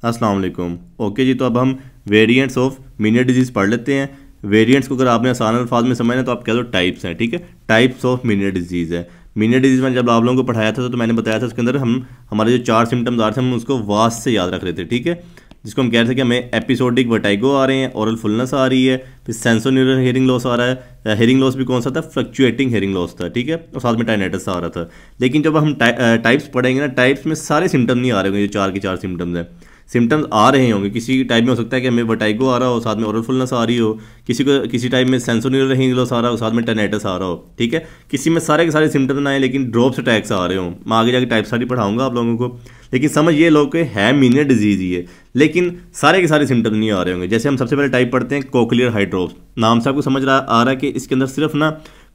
अस्सलाम वालेकुम। ओके जी, तो अब हम वेरिएंट्स ऑफ मीनियर डिजीज़ पढ़ लेते हैं। वेरिएंट्स को अगर आपने आसान अल्फाज में समझना है तो आप कह दो टाइप्स हैं, ठीक है। टाइप्स ऑफ मीनियर डिजीज़ है। मीनियर डिजीज़ में जब आप लोगों को पढ़ाया था तो मैंने बताया था उसके अंदर हम हमारे जो 4 सिम्टम्स आ रहे थे हम उसको वास से याद रख रहे थे, ठीक है। जिसको हम कह रहे थे कि हमें एपिसोडिक वर्टाइगो आ रहे हैं, ओरल फुलनेस आ रही है, फिर सेंसोन्यूरल हेयरिंग लॉस आ रहा है। हेयरिंग लॉस भी कौन सा था? फ्लक्चुएटिंग हेयरिंग लॉस था, ठीक है। और साथ में टाइनेटिस आ रहा था। लेकिन जब हम टाइप्स पढ़ेंगे ना, टाइप्स में सारे सिम्टम नहीं आ रहे होंगे। जो 4 के 4 सिम्टम्स हैं, सिम्टम्स आ रहे होंगे। किसी टाइप में हो सकता है कि हमें वर्टाइगो आ रहा हो, साथ में ओरल फुलनेस आ रही हो। किसी टाइप में सेंसोन्यूरल हेयरिंग लॉस आ रहा हो, साथ में टाइनेटिस आ रहा हो, ठीक है। किसी में सारे के सारे सिम्टम्स ना आए लेकिन ड्रॉप्स अटैक्स आ रहे हो। मैं आगे जाके टाइप सारी पढ़ाऊंगा आप लोगों को। लेकिन समझ ये लोग के है मीनियर डिजीज़ ही है, लेकिन सारे के सारे सिम्टम्स नहीं आ रहे होंगे। जैसे हम सबसे पहले टाइप पढ़ते हैं कोक्लियर हाइड्रोप्स। नाम से आपको समझ आ रहा है कि इसके अंदर सिर्फ ना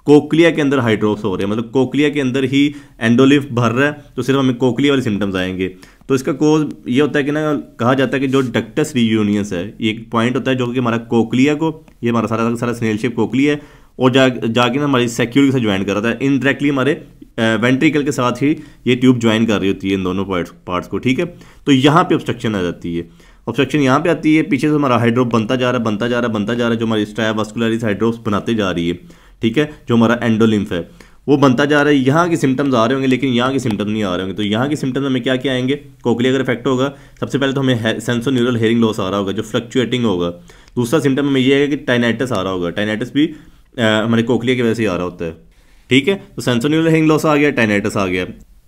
कोक्लिया के अंदर हाइड्रोप्स हो रहे हैं, मतलब कोक्लिया के अंदर ही एंडोलिम्फ भर रहा है, तो सिर्फ हमें कोक्लिया वाले सिम्टम्स आएंगे। तो इसका कोज ये होता है कि ना, कहा जाता है कि जो डक्टस रियूनियंस है, ये एक पॉइंट होता है जो कि हमारा कोक्लिया को, ये हमारा सारा सारा स्नेल शेप कोक्लिया है, और जाके ना हमारी सैक्यूल के साथ ज्वाइन कर रहा था। इनडायरेक्टली हमारे वेंट्रिकल के साथ ही ये ट्यूब ज्वाइन कर रही होती है इन दोनों पार्ट्स को, ठीक है। तो यहाँ पे ऑब्स्ट्रक्शन आ जाती है। ऑब्स्ट्रक्शन यहाँ पे आती है, पीछे से हमारा हाइड्रोप बनता जा रहा है, जो हमारी स्ट्रावास्कुलरिस हाइड्रोप्स बनाते जा रही है, ठीक है। जो हमारा एंडोलिम्फ है वो बनता जा रहा है। यहाँ के सिम्टम्स आ रहे होंगे लेकिन यहाँ के सिम्टम्स नहीं आ रहे होंगे। तो यहाँ के सिम्टम्स हमें क्या क्या आएंगे? कोक्लिया अगर इफेक्ट होगा, सबसे पहले तो हमें सेंसोन्यूरल हेयरिंग लॉस आ रहा होगा जो फ्लक्चुएटिंग होगा। दूसरा सिम्टम हमें ये है कि टाइनेटिस आ रहा होगा। टाइनेटिस भी हमारे कोक्लिया की वजह से आ रहा होता है, ठीक है। तो सेंसोन्यूरल हेयरिंग लॉस आ गया, टाइनेटिस आ गया।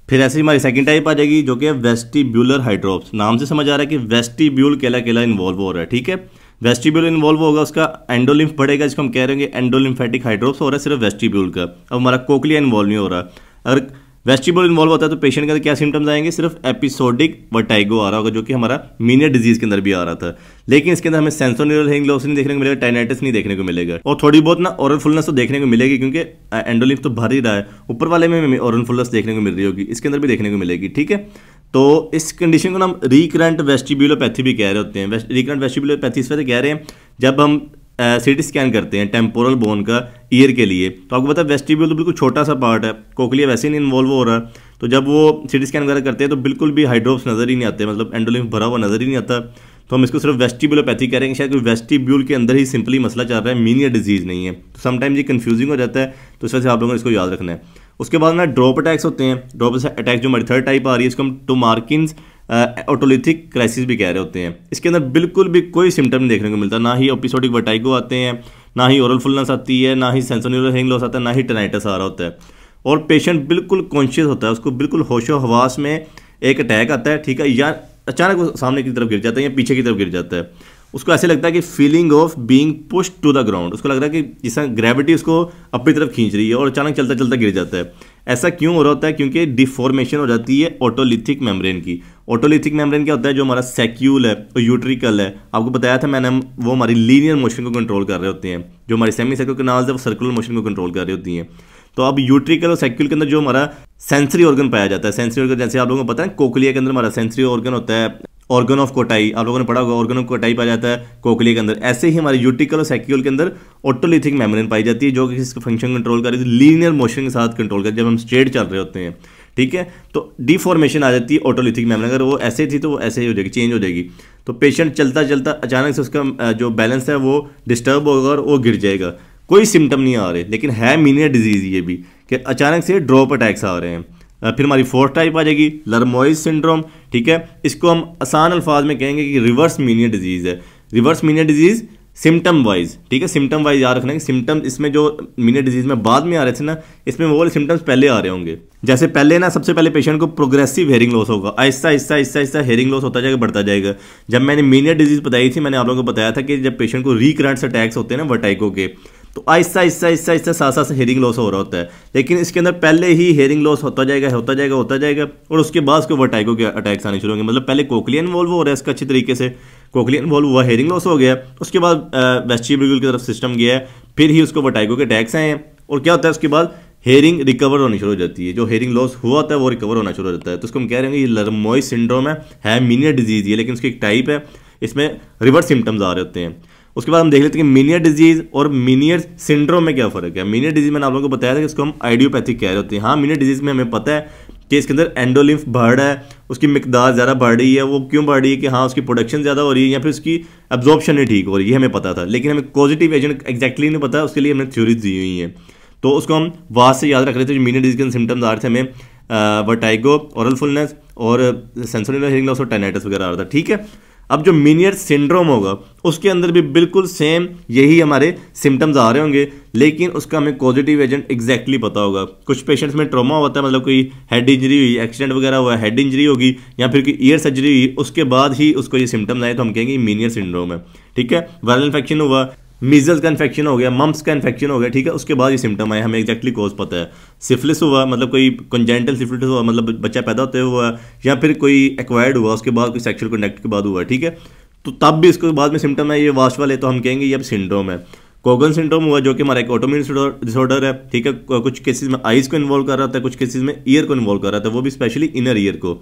फिर ऐसे ही हमारी सेकंड टाइप आ जाएगी जो कि है वेस्टिब्यूलर हाइड्रोप्स। नाम से समझ आ रहा है कि वेस्टिब्यूल केला इन्वॉल्व हो रहा है, ठीक है। वेस्टिब्यूल इन्वॉल्व होगा, उसका एंडोलिम्फ बढ़ेगा, जिसको हम कह रहे हैं एंडोलिम्फेटिक हाइड्रोप्स हो रहा है सिर्फ वेस्टिब्यूल का। अब हमारा कोक्लिया इन्वॉल्व नहीं हो रहा। अगर वेस्टिब्यूल इन्वॉल्व होता है तो पेशेंट के अंदर क्या सिम्टम्स आएंगे? सिर्फ एपिसोडिक वर्टाइगो आ रहा होगा, जो कि हमारा मीनियर डिजीज के अंदर भी आ रहा था। लेकिन इसके अंदर हमें सेंसोन्यूरल हेयरिंग लॉस नहीं देखने को मिलेगा, टाइनेटिस नहीं देखने को मिलेगा, और थोड़ी बहुत ना ओरल फुलनेस तो देखने को मिलेगी, क्योंकि एंडोलिम्फ तो भर ही रहा है। ऊपर वाले में ओरल फुलनेस देखने को मिल रही होगी, इसके अंदर भी देखने को मिलेगी, ठीक है। तो इस कंडीशन को हम रिकरेंट वेस्टिब्यूलोपैथी भी कह रहे होते हैं। रिकरेंट वेस्टिब्यूलोपैथी इस वजह से कह रहे हैं, जब हम सीटी स्कैन करते हैं टेम्पोरल बोन का ईयर के लिए, तो आपको पता है वेस्टिब्यूल तो बिल्कुल छोटा सा पार्ट है, कोक्लिया वैसे ही नहीं इन्वॉल्व हो रहा। तो जब वो सीटी स्कैन वगैरह करते हैं तो बिल्कुल भी हाइड्रोप्स नजर ही नहीं आते, मतलब एंडोलिम्फ भरा हुआ नजर ही नहीं आता। तो हम इसको सिर्फ वेस्टिब्यूलोपैथी कह रहे हैं। शायद वेस्टिब्यूल के अंदर ही सिंपली मसला चल रहा है, मीनियर डिजीज नहीं है। तो समटाइम्स ये कंफ्यूजिंग हो जाता है, तो इस वजह से आप लोगों को इसको याद रखना है। उसके बाद ना ड्रॉप अटैक्स होते हैं। ड्रॉप अटैक्स जो हमारी थर्ड टाइप आ रही है, इसको हम टोमार्किन्स ऑटोलिथिक क्राइसिस भी कह रहे होते हैं। इसके अंदर बिल्कुल भी कोई सिम्टम नहीं देखने को मिलता, ना ही एपिसोडिक वर्टाइगो आते हैं, ना ही ओरल फुलनेस आती है, ना ही सेंसोन्यूरल हेयरिंग लॉस आता है, ना ही टाइनेटिस आ रहा होता है। और पेशेंट बिल्कुल कॉन्शियस होता है, उसको बिल्कुल होशो हवास में एक अटैक आता है, ठीक है, या अचानक वो सामने की तरफ गिर जाता है या पीछे की तरफ गिर जाता है। उसको ऐसे लगता है कि feeling of being pushed to the ground, उसको लग रहा है कि जैसा ग्रेविटी उसको अपनी तरफ खींच रही है, और अचानक चलता चलता गिर जाता है। ऐसा क्यों हो रहा होता है? क्योंकि डिफॉर्मेशन हो जाती है ऑटोलिथिक मेम्ब्रेन की। ऑटोलिथिक मेम्ब्रेन क्या होता है? जो हमारा सैक्यूल है और यूट्रिकल है, आपको बताया था मैंने, वो हमारी लीनियर मोशन को कंट्रोल कर रहे होते हैं। जो हमारी सेमी सर्कुलर कैनाल्स है वो सर्कुलर मोशन को कंट्रोल कर रही होती हैं। तो अब यूट्रिकल और सैक्यूल के अंदर जो हमारा सेंसरी ऑर्गन पाया जाता है, सेंसरी ऑर्गन जैसे आप लोगों को पता है कोक्लिया के अंदर हमारा सेंसरी ऑर्गन होता है, ऑर्गन ऑफ कोटाई, आप लोगों ने पढ़ा होगा, ऑर्गन ऑफ कोटाई पाया जाता है कोक्लिया के अंदर। ऐसे ही हमारे यूट्रिकल और सैक्यूल के अंदर ऑटोलिथिक मेम्ब्रेन पाई जाती है, जो कि इसका फंक्शन कंट्रोल कर रही है, लीनियर मोशन के साथ कंट्रोल कर, जब हम स्ट्रेट चल रहे होते हैं, ठीक है। तो डिफॉर्मेशन आ जाती है ऑटोलिथिक मेम्ब्रेन, अगर वो ऐसे थी तो वो ऐसे ही हो जाएगी, चेंज हो जाएगी। तो पेशेंट चलता चलता अचानक से उसका जो बैलेंस है वो डिस्टर्ब होगा और वो गिर जाएगा। कोई सिम्टम नहीं आ रहे, लेकिन है मीनियर डिजीज ये भी, कि अचानक से ड्रॉप अटैक्स आ रहे हैं। फिर हमारी फोर्थ टाइप आ जाएगी लर्मोइज सिंड्रोम, ठीक है। इसको हम आसान अल्फाज में कहेंगे कि रिवर्स मीनियर डिजीज है। Reverse Meniere disease symptom wise, ठीक है, सिम्टम वाइज याद रखना है कि सिम्टम इसमें जो मीनियर डिजीज में बाद में आ रहे थे ना, इसमें वो वाले सिम्टम्स पहले आ रहे होंगे। जैसे पहले ना, सबसे पहले पेशेंट को प्रोग्रेसिव हेयरिंग लॉस होगा, आहिस्ता आहिस्ता आहिस्ता आहिस्ता हेयरिंग लॉस होता जाएगा, बढ़ता जाएगा। जब मैंने मीनियर डिजीज बताई थी, मैंने आप लोगों को बताया था कि जब पेशेंट को रिकरेंट अटैक्स होते हैं ना वर्टाइगो के, तो आहिस्ता आहिस्ता आहिस्ता आहिस्ता साथ साथ हेयरिंग लॉस हो रहा होता है। लेकिन इसके अंदर पहले ही हेयरिंग लॉस होता जाएगा, और उसके बाद उसको वर्टाइगो के अटैक्स आने शुरू होंगे। मतलब पहले कोक्लिया इन्वॉल्व हो रहा है इसका अच्छी तरीके से, कोक्लिया इन्वॉल्व हुआ, हेयरिंग लॉस हो गया, उसके बाद वेस्टिब्यूल की तरफ सिस्टम गया है, फिर ही उसको वर्टाइगो के अटैक्स आए हैं। और क्या होता है उसके बाद हेयरिंग रिकवर होनी शुरू हो जाती है, जो हेयरिंग लॉस हुआ होता है वो रिकवर होना शुरू हो जाता है। तो उसको हम कह रहे हैं ये लर्मोइज सिंड्रोम है मीनियर डिजीज है, लेकिन उसकी एक टाइप है, इसमें रिवर्स सिम्टम्स आ रहे होते हैं। उसके बाद हम देख लेते हैं कि मीनियर डिजीज और मीनियर सिंड्रोम में क्या फ़र्क है। मीनियर डिजीज मैंने आप लोगों को बताया था कि इसको हम आइडियोपैथिक कह रहे होते हैं। हाँ, मीनियर डिजीज में हमें पता है कि इसके अंदर एंडोलिम्फ बढ़ रहा है, उसकी मिकदार ज़्यादा बढ़ रही है। वो क्यों बढ़ रही है कि हाँ उसकी प्रोडक्शन ज़्यादा हो रही है या फिर उसकी एब्जॉर्प्शन नहीं ठीक हो रही है, हमें पता था, लेकिन हमें कॉजेटिव एजेंट एग्जैक्टली नहीं पता, उसके लिए हमने थ्योरीज दी हुई हैं। तो उसको हम वास से याद रख रहे थे। जो मीनियट डिजीज के सिम्टम्स आ रहे थे हमें वर्टाइगो, ओरल फुलनेस और सेंसरी हियरिंग लॉस और टेनाइटिस वगैरह आ रहा था, ठीक है। अब जो मीनियट सिंड्रोम होगा उसके अंदर भी बिल्कुल सेम यही हमारे सिम्टम्स आ रहे होंगे, लेकिन उसका हमें पॉजिटिव एजेंट एग्जैक्टली पता होगा। कुछ पेशेंट्स में ट्रॉमा होता है, मतलब कोई हेड इंजरी हुई, एक्सीडेंट वगैरह हुआ, हेड इंजरी होगी या फिर कोई ईयर सर्जरी हुई, उसके बाद ही उसको ये सिम्टम्स आए तो हम कहेंगे मीनियट सिंड्रोम है, ठीक है। वायरल इन्फेक्शन हुआ, मीजल्स का इन्फेक्शन हो गया, मम्प्स का इन्फेक्शन हो गया, ठीक है, उसके बाद ये सिम्टम आए, हमें एग्जैक्टली कॉज पता है। सिफिलिस हुआ, मतलब कोई कंजेंटल सिफिलिस हुआ, मतलब बच्चा पैदा होते हुआ, या फिर कोई एक्वायर्ड हुआ उसके बाद, कोई सेक्सुअल कॉन्टैक्ट के बाद हुआ, ठीक है, तो तब भी इसके बाद में सिम्टम है ये वाश वाले, तो हम कहेंगे ये अब सिंड्रोम है। कोगन सिंड्रोम हुआ जो कि हमारा एक ऑटोइम्यून डिसऑर्डर है, ठीक है। कुछ केसेस में आइज को इन्वॉल्व कर रहा था, कुछ केसेस में ईयर को इन्वॉल्व कर रहा था, वो भी स्पेशली इनर ईयर को,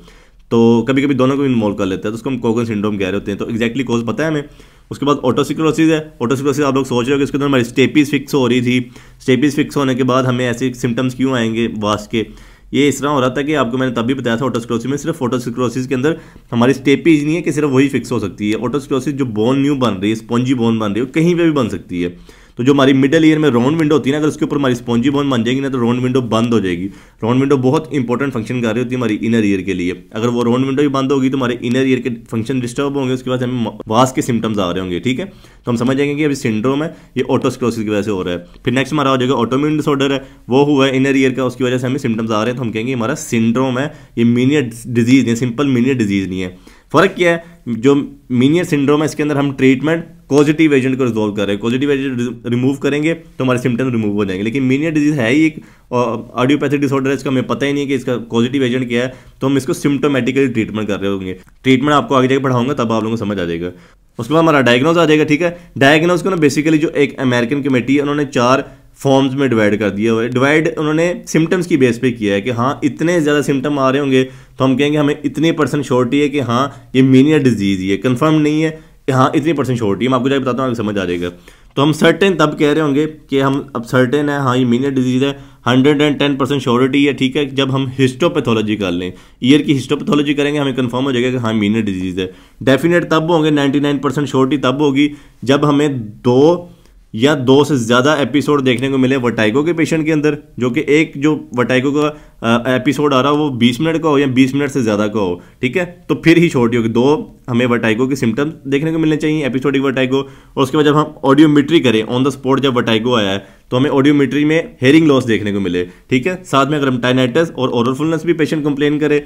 तो कभी कभी दोनों को इन्वॉल्व कर लेता है, तो उसको हम कोगन सिंड्रोम कह रहे होते हैं। तो एक्जैक्टली कॉज पता है हमें। उसके बाद ऑटोसिक्लोसिस है। ऑटोसिक्लोसिस आप लोग सोच रहे हो कि इसके अंदर हमारी स्टेपीज फिक्स हो रही थी, स्टेपीज फिक्स होने के बाद हमें ऐसे सिम्टम्स क्यों आएंगे वास के। ये इस तरह हो रहा था कि आपको मैंने तभी बताया था ऑटोस्क्लोसिस में सिर्फ ऑटोस्क्लोसिस के अंदर हमारी स्टेपीज नहीं है कि सिर्फ वही फिक्स हो सकती है। ऑटोस्क्लोसिस जो बोन न्यू बन रही है, स्पॉन्जी बोन बन रही है, कहीं पे भी बन सकती है। तो जो हमारी मिडल ईयर में राउंड विंडो होती है ना, अगर उसके ऊपर हमारी स्पॉन्जी बोन बन जाएगी ना, तो राउंड विंडो बंद हो जाएगी। राउंड विंडो बहुत इंपॉर्टेंट फंक्शन कर रही होती है हमारी इनर ईयर के लिए। अगर वो राउंड विंडो भी बंद होगी तो हमारे इनर ईयर के फंक्शन डिस्टर्ब होंगे, उसके बाद हमें वास के सिम्टम्स आ रहे होंगे, ठीक है। तो हम समझ जाएंगे कि अभी सिंड्रोम है, ये ऑटोस्क्लोसिस की वजह से हो रहा है। फिर नेक्स्ट हमारा हो जाएगा ऑटोइम्यून डिसऑर्डर है, वो हुआ है इनर ईयर का, उसकी वजह से हमें सिम्टम्स आ रहे हैं, तो हम कहेंगे हमारा सिंड्रोम है। ये मीनियट डिजीज नहीं, सिंपल मीनियट डिजीज नहीं है। फर्क क्या है, जो मीनियट सिंड्रोम है इसके अंदर हम ट्रीटमेंट पॉजिटिव एजेंट को रिजॉल्व कर रहे हैं, पॉजिटिव एजेंट रिमूव करेंगे तो हमारे सिम्टम्स रिमूव हो जाएंगे। लेकिन मीनियट डिजीज है ही एक ऑडियोपैथिक डिसऑर्डर है, इसका हमें पता ही नहीं है कि इसका पॉजिटिव एजेंट क्या है, तो हम इसको सिम्टोमेटिकली ट्रीटमेंट कर रहे होंगे। ट्रीटमेंट आपको आगे जाकर पढ़ाऊंगा, तब आप लोगों को समझ आ जाएगा। उसके बाद हमारा डायग्नोज आ जाएगा, ठीक है। डायग्नोज को ना बेसिकली जो एक अमेरिकन कमेटी है उन्होंने 4 फॉर्म्स में डिवाइड कर दिया हुआ है। डिवाइड उन्होंने सिम्टम्स की बेस पे किया है कि हाँ इतने ज़्यादा सिम्टम आ रहे होंगे तो हम कहेंगे हमें इतनी % श्योरिटी है कि हाँ ये मीनियट डिजीज ही है। कंफर्म नहीं है कि हाँ इतनी % श्योरिटी, मैं आपको जाके बताता हूँ, आपको समझ आ जाएगा। तो हम सर्टेन तब कह रहे होंगे कि हम अब सर्टेन है हाँ ये मीनियट डिजीज है, 110% श्योरिटी है, ठीक है। जब हम हिस्टोपैथोलॉजी कर लें, ईयर की हिस्टोपैथोलॉजी करेंगे, हमें कंफर्म हो जाएगा कि हाँ मीनियट डिजीज है। डेफिनेट तब होंगे, 99% श्योरिटी तब होगी जब हमें 2 या 2 से ज़्यादा एपिसोड देखने को मिले वर्टाइगो के पेशेंट के अंदर, जो कि एक जो वर्टाइगो का एपिसोड आ रहा हो वो 20 मिनट का हो या 20 मिनट से ज़्यादा का हो, ठीक है। तो फिर ही छोटी होगी। 2 हमें वर्टाइगो के सिम्टम्स देखने को मिलने चाहिए, एपिसोडिक वर्टाइगो। और उसके बाद जब हम ऑडियोमेट्री करें ऑन द स्पॉट, जब वर्टाइगो आया है तो हमें ऑडियोमेट्री में हेयरिंग लॉस देखने को मिले, ठीक है। साथ में अगर हम टाइनाइटिस और ओरल फुलनेस भी पेशेंट कंप्लेन करे,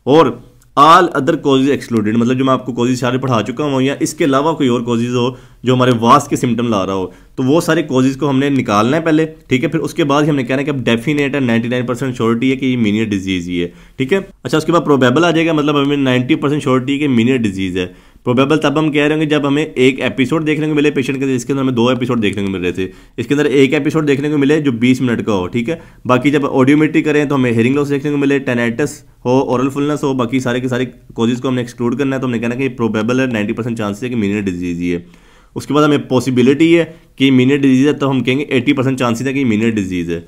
और ऑल अदर कॉजेज एक्सक्लूडेड, मतलब जो मैं आपको कॉजेज सारे पढ़ा चुका हूँ, या इसके अलावा कोई और कॉजेज हो जो हमारे वास के सिम्टम ला रहा हो, तो वो सारे कॉजेज को हमने निकालना है पहले, ठीक है। फिर उसके बाद ही हमने कहना है कि अब डेफिनेट है 99% श्योरिटी है कि ये मीनियट डिजीज ही है, ठीक है। अच्छा, उसके बाद प्रोबेबल आ जाएगा, मतलब हमें 90% श्योरिटी कि मीनियट डिजीज है। प्रोबेबल तब हम कह रहे होंगे जब हमें एक एपिसोड देखने को मिले पेशेंट के, इसके अंदर हमें 2 एपिसोड देखने को मिल रहे थे, इसके अंदर एक एपिसोड देखने को मिले जो 20 मिनट का हो, ठीक है। बाकी जब ऑडियोमेट्री करें तो हमें हेयरिंग लॉस देखने को मिले, टेनाइटिस हो, ओरल फुलनेस हो, बाकी सारे के सारे कॉजेज को हमने एक्सक्लूड करना है, तो हमने कहना कि प्रोबेबल है, 90% चांसेस है कि मीनियट डिजीज ही है। उसके बाद हमें पॉसिबिलिटी है कि मीनियट डिजीज है, तो हम कहेंगे 80% चांसेस है कि मीनियट डिजीज है।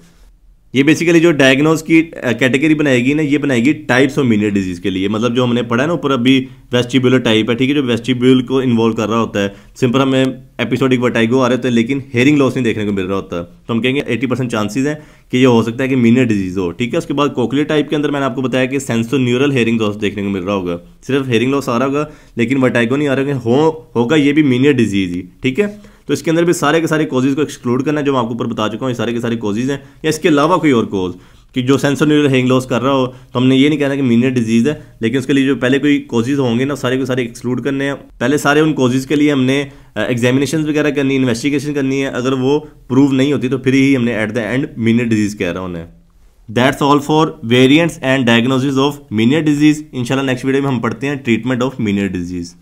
ये बेसिकली जो डायग्नोज की कैटेगरी बनाएगी ना, ये बनाएगी टाइप्स ऑफ मीनियट डिजीज के लिए। मतलब जो हमने पढ़ा है ना ऊपर अभी वेस्टिब्यूलर टाइप है, ठीक है, जो वेस्टिब्यूल को इन्वॉल्व कर रहा होता है। सिंपल हमें एपिसोडिक वर्टाइगो आ रहे होते हैं लेकिन हेयरिंग लॉस नहीं देखने को मिल रहा होता, तो हम कहेंगे 80% चांसेस है कि ये हो सकता है कि मीनियट डिजीज हो, ठीक है। उसके बाद कोक्लियर टाइप के अंदर मैंने आपको बताया कि सेंसोन्यूरल हेयरिंग लॉस देखने को मिल रहा होगा, सिर्फ हेयरिंग लॉस आ रहा होगा लेकिन वर्टाइगो नहीं आ रहा होगा, ये भी मीनियट डिजीज ही, ठीक है। तो इसके अंदर भी सारे के सारे कॉजेज को एक्सक्लूड करना है, जो मैं आपको ऊपर बता चुका हूँ, ये सारे के सारे कॉजेज हैं, या इसके अलावा कोई और कॉज कि जो सेंसोन्यूरल हेयरिंग लॉस कर रहा हो, तो हमने ये नहीं कहना कि मीनियट डिजीज है, लेकिन उसके लिए जो पहले कोई कॉजेज होंगे ना, सारे के सारे एक्सक्लूड करने हैं। पहले सारे उन कॉजेज के लिए हमने एग्जामिनेशन वगैरह करनी है, इन्वेस्टिगेशन करनी है, अगर वो प्रूव नहीं होती तो फिर ही हमने एट द एंड मीनियट डिजीज कह रहा हूँ। That's all for variants and diagnosis of मीनियट डिजीज। इंशाल्लाह नेक्स्ट वीडियो में हम पढ़ते हैं ट्रीटमेंट ऑफ मीनियट डिजीज।